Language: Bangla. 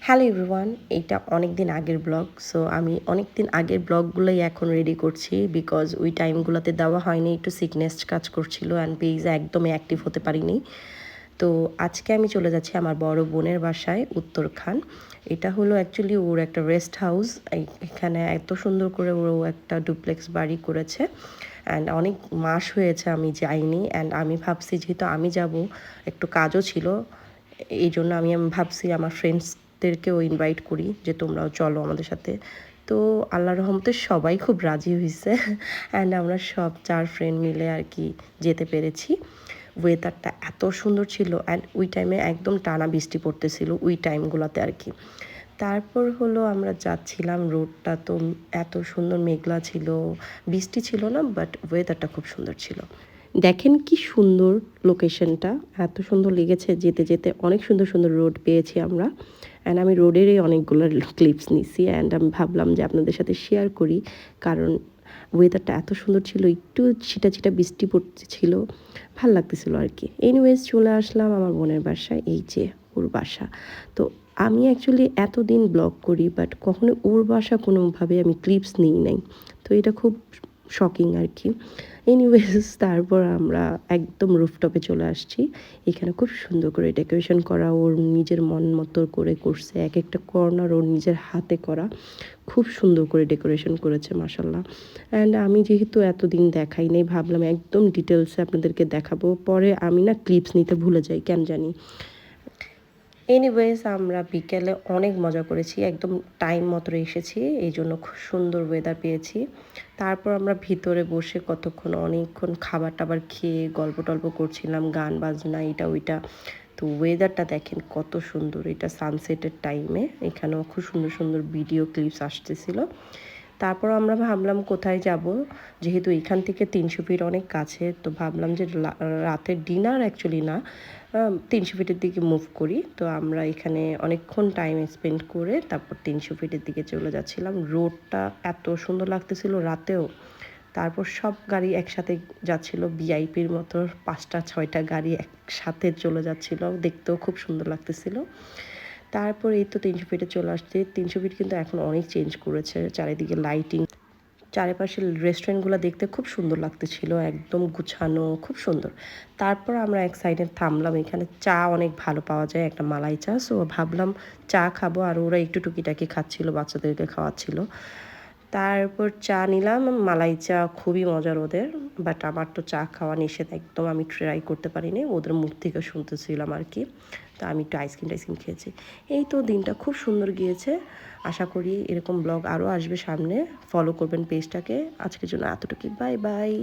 হ্যালো এভরিওয়ান, এইটা অনেক দিন আগের ব্লগ। সো আমি অনেক দিন আগের ব্লগগুলোই এখন রেডি করছি বিকজ ওই টাইমগুলোতে দেওয়া হয়নি, একটু সিকনেস কাজ করছিল অ্যান্ড পেজে একদমই অ্যাক্টিভ হতে পারিনি। তো আজকে আমি চলে যাচ্ছি আমার বড় বোনের বাসায় উত্তরখান। এটা হলো অ্যাকচুয়ালি ওর একটা রেস্ট হাউস। এখানে এত সুন্দর করে ও একটা ডুপ্লেক্স বাড়ি করেছে অ্যান্ড অনেক মাস হয়েছে আমি যাইনি। অ্যান্ড আমি ভাবছি যেহেতু আমি যাব, একটু কাজও ছিল, এই জন্য আমি ভাবছি আমার ফ্রেন্ডসদেরকেও ইনভাইট করি যে তোমরাও চলো আমাদের সাথে। তো আল্লাহর রহমতে সবাই খুব রাজি হয়েছে অ্যান্ড আমরা সব 4 ফ্রেন্ড মিলে আর কি যেতে পেরেছি। ওয়েদারটা এত সুন্দর ছিল অ্যান্ড ওই টাইমে একদম টানা বৃষ্টি পড়তেছিল ওই টাইমগুলোতে আর কি। তারপর হলো আমরা যাচ্ছিলাম, রোডটা তো এত সুন্দর মেঘলা ছিল, বৃষ্টি ছিল না, বাট ওয়েদারটা খুব সুন্দর ছিল। দেখেন কি সুন্দর লোকেশনটা, এত সুন্দর লেগেছে যেতে যেতে। অনেক সুন্দর সুন্দর রোড পেয়েছি আমরা অ্যান্ড আমি রোডেরই অনেকগুলো ক্লিপস নিছি অ্যান্ড আমি ভাবলাম যে আপনাদের সাথে শেয়ার করি, কারণ ওয়েদারটা এত সুন্দর ছিল, একটু ছিটা ছিটা বৃষ্টি পড়তেছিল, ভাল লাগতেছিল আর কি। এনিওয়েজ চলে আসলাম আমার বোনের বাসায়, এই যে ওর বাসা। তো আমি অ্যাকচুয়ালি এতদিন ব্লগ করি বাট কখনো ওর বাসা কোনোভাবে আমি ক্লিপস নিই নাই, তো এটা খুব শকিং আর কি। এনিওয়েজ তারপর আমরা একদম রুফটপে চলে আসছি। এখানে খুব সুন্দর করে ডেকোরেশন করা, ওর নিজের মন মতো করে করছে, এক একটা কর্নার ওর নিজের হাতে করা, খুব সুন্দর করে ডেকোরেশন করেছে মাশাল্লাহ। অ্যান্ড আমি যেহেতু এতদিন দেখাই নেই, ভাবলাম একদম ডিটেলসে আপনাদেরকে দেখাবো। পরে আমি না ক্লিপস নিতে ভুলে যাই কেন জানি। এনিওয়েজ আমরা বিকেলে অনেক মজা করেছি, একদম টাইম মতো এসেছি, এই জন্য খুব সুন্দর ওয়েদার পেয়েছি। তারপর আমরা ভিতরে বসে কতক্ষণ অনেকক্ষণ খাবার টাবার খেয়ে গল্প টল্প করছিলাম, গান বাজনা এটা ওইটা। তো ওয়েদারটা দেখেন কত সুন্দর, এটা সানসেটের টাইমে, এখানেও খুব সুন্দর সুন্দর ভিডিও ক্লিপস আসতেছিল। তারপর আমরা ভাবলাম কোথায় যাব, যেহেতু এখান থেকে 300 ফিট অনেক কাছে, তো ভাবলাম যে রাতের ডিনার অ্যাকচুয়ালি না, 300 ফিটের দিকে মুভ করি। তো আমরা এখানে অনেকক্ষণ টাইম স্পেন্ড করে তারপর 300 ফিটের দিকে চলে যাচ্ছিলাম। রোডটা এত সুন্দর লাগতেছিল রাতেও। তারপর সব গাড়ি একসাথে যাচ্ছিল, ভিআইপির মতো 5টা 6টা গাড়ি একসাথে চলে যাচ্ছিল, দেখতেও খুব সুন্দর লাগতেছিল। তারপর এই তো 300 ফিটে চলে আসছে। 300 ফিট কিন্তু এখন অনেক চেঞ্জ করেছে, চারিদিকে লাইটিং, চারিপাশের রেস্টুরেন্টগুলো দেখতে খুব সুন্দর লাগতেছিল, একদম গুছানো, খুব সুন্দর। তারপর আমরা এক সাইডে থামলাম, এখানে চা অনেক ভালো পাওয়া যায়, একটা মালাই চা। সো ভাবলাম চা খাবো, আর ওরা একটু টুকিটাকি খাচ্ছিল, বাচ্চাদেরকে খাওয়াচ্ছিল। তারপর চা নিলাম, মালাই চা খুবই মজার ওদের, বাট আমার তো চা খাওয়া নিষেধ, একদম আমি ট্রাই করতে পারিনি, ওদের মুখ থেকে শুনতেছিলাম আর কি। তো আমি একটু আইসক্রিম খেয়েছি। এই তো দিনটা খুব সুন্দর গিয়েছে। আশা করি এরকম ব্লগ আরও আসবে সামনে, ফলো করবেন পেজটাকে। আজকের জন্য এতটুকুই, বাই বাই।